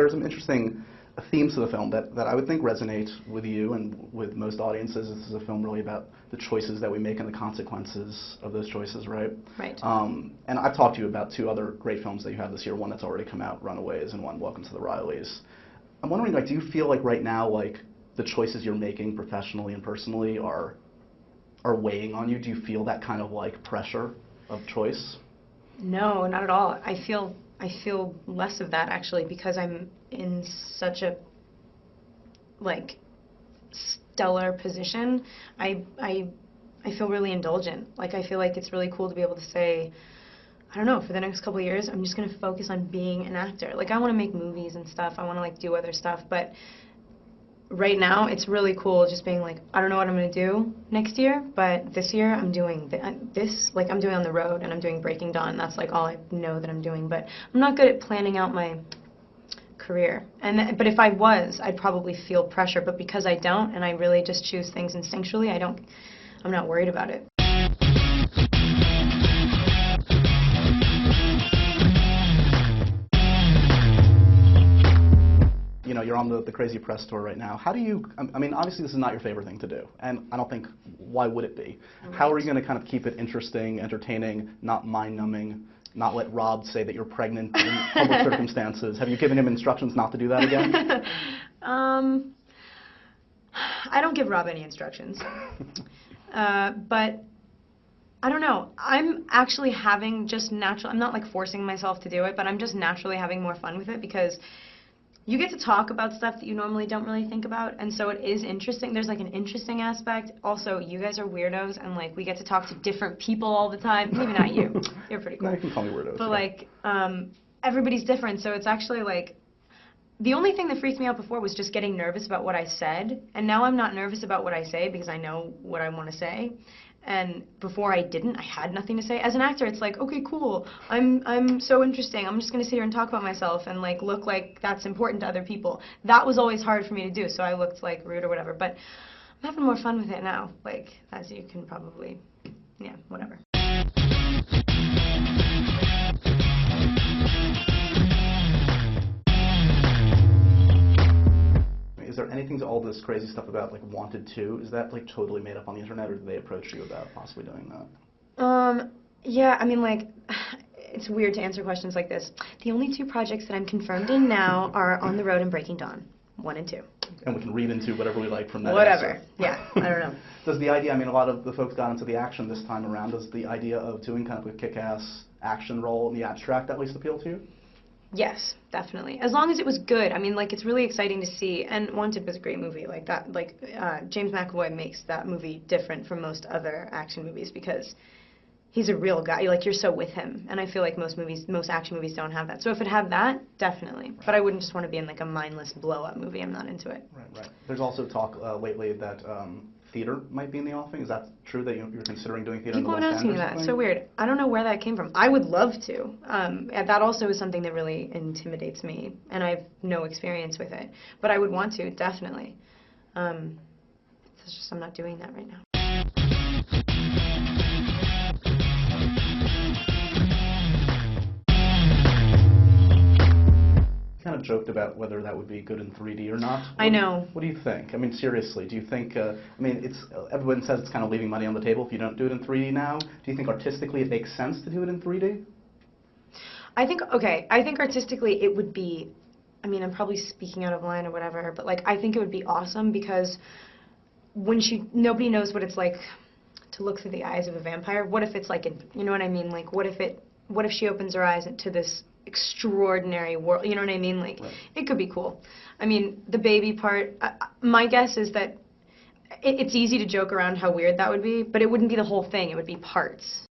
there's some interesting themes to the film that I would think resonate with you and with most audiences. This is a film really about the choices that we make and the consequences of those choices, right? Right. And I've talked to you about two other great films that you have this year, one that's already come out, Runaways, and one, Welcome to the Rileys. I'm wondering, like, do you feel like right now, like, the choices you're making professionally and personally are weighing on you? Do you feel that kind of, like, pressure of choice? No, not at all. I feel less of that, actually, because I'm in such a, like, stellar position. I feel really indulgent. Like, I feel like it's really cool to be able to say, I don't know, for the next couple of years, I'm just going to focus on being an actor. Like, I want to make movies and stuff. I want to, like, do other stuff. But right now, it's really cool just being like, I don't know what I'm going to do next year, but this year I'm doing this, like, I'm doing On the Road, and I'm doing Breaking Dawn. That's, like, all I know that I'm doing. But I'm not good at planning out my career. But if I was, I'd probably feel pressure. But because I don't, and I really just choose things instinctually, I'm not worried about it. You know, you're on the Crazy Press tour right now. How do you, I mean, obviously this is not your favorite thing to do, and I don't think, why would it be? Right. How are you going to kind of keep it interesting, entertaining, not mind-numbing, not let Rob say that you're pregnant in public circumstances? Have you given him instructions not to do that again? I don't give Rob any instructions. But I don't know. I'm actually having just natural, I'm not like forcing myself to do it, but I'm just naturally having more fun with it because you get to talk about stuff that you normally don't really think about, and so it is interesting. There's like an interesting aspect. Also, you guys are weirdos, and like we get to talk to different people all the time. Maybe not you. You're pretty cool. No, you can call me weirdos. But yeah. like, everybody's different, so it's actually like, the only thing that freaked me out before was just getting nervous about what I said, and now I'm not nervous about what I say because I know what I want to say. And before I didn't, I had nothing to say. As an actor, it's like, okay, cool, I'm so interesting, I'm just going to sit here and talk about myself and like look like that's important to other people. That was always hard for me to do, so I looked like rude or whatever, but I'm having more fun with it now, like, as you can probably, yeah, whatever. Is there anything to all this crazy stuff about like Wanted 2? Is that like totally made up on the internet, or did they approach you about possibly doing that? Yeah, I mean, like, it's weird to answer questions like this. The only two projects that I'm confirmed in now are On the Road and Breaking Dawn, 1 and 2. And we can read into whatever we like from that. Whatever. Answer. Yeah, I don't know. Does the idea, I mean, a lot of the folks got into the action this time around. Does the idea of doing kind of a kick-ass action role in the abstract at least appeal to you? Yes, definitely. As long as it was good. I mean, like, it's really exciting to see. And Wanted was a great movie. Like, that, like, James McAvoy makes that movie different from most other action movies because he's a real guy. Like, you're so with him. And I feel like most action movies don't have that. So if it had that, definitely. Right. But I wouldn't just want to be in, like, a mindless blow-up movie. I'm not into it. Right. There's also talk lately that theater might be in the offing. Is that true that you're considering doing theater? People have been asking me that. It's so weird. I don't know where that came from. I would love to. That also is something that really intimidates me, and I have no experience with it. But I would want to, definitely. It's just I'm not doing that right now. Kind of joked about whether that would be good in 3D or not. I know. What do you think? I mean, seriously, do you think, I mean, everyone says it's kind of leaving money on the table if you don't do it in 3D now. Do you think artistically it makes sense to do it in 3D? I think artistically it would be, I mean, I'm probably speaking out of line or whatever, but like, I think it would be awesome because when nobody knows what it's like to look through the eyes of a vampire. What if it's like, you know what I mean? Like, what if she opens her eyes to this extraordinary world, you know what I mean? Like, right. It could be cool. I mean, the baby part, my guess is that it's easy to joke around how weird that would be, but it wouldn't be the whole thing, it would be parts.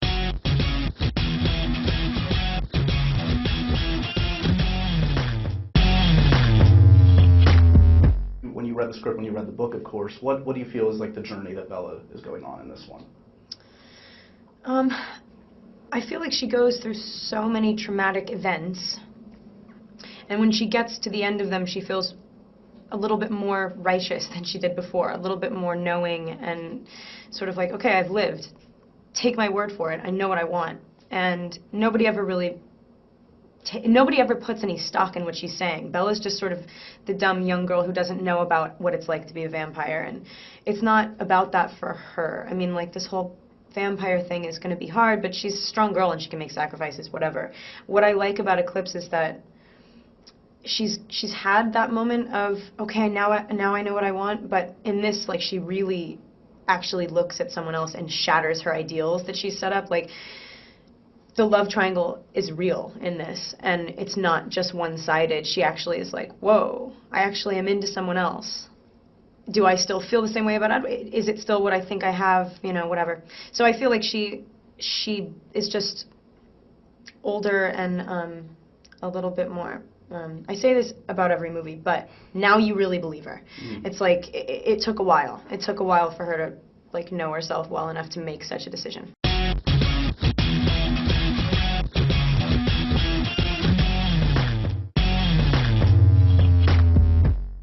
When you read the script, when you read the book, of course, what do you feel is like the journey that Bella is going on in this one? I feel like she goes through so many traumatic events, and when she gets to the end of them, she feels a little bit more righteous than she did before, a little bit more knowing and sort of like, okay, I've lived. Take my word for it. I know what I want. And nobody ever really nobody ever puts any stock in what she's saying. Bella's just sort of the dumb young girl who doesn't know about what it's like to be a vampire, and it's not about that for her. I mean, like, this whole vampire thing is going to be hard, but she's a strong girl and she can make sacrifices, whatever. What I like about Eclipse is that she's had that moment of, okay, now I know what I want, but in this, like, she really actually looks at someone else and shatters her ideals that she's set up. Like, the love triangle is real in this, and it's not just one-sided. She actually is like, whoa, I actually am into someone else. Do I still feel the same way about it? Is it still what I think I have? You know, whatever. So I feel like she is just older and a little bit more. I say this about every movie, but now you really believe her. It's like it took a while. It took a while for her to, like, know herself well enough to make such a decision.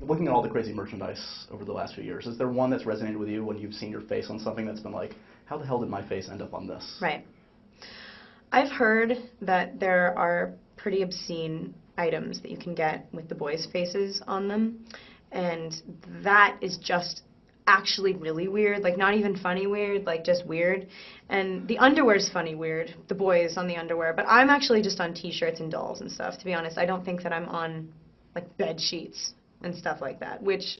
Looking at all the crazy merchandise over the last few years, is there one that's resonated with you when you've seen your face on something that's been like, how the hell did my face end up on this? Right. I've heard that there are pretty obscene items that you can get with the boys' faces on them, and that is just actually really weird, like, not even funny weird, like, just weird. And the underwear's funny weird, the boys on the underwear, but I'm actually just on t-shirts and dolls and stuff, to be honest. I don't think that I'm on, like, bed sheets and stuff like that, which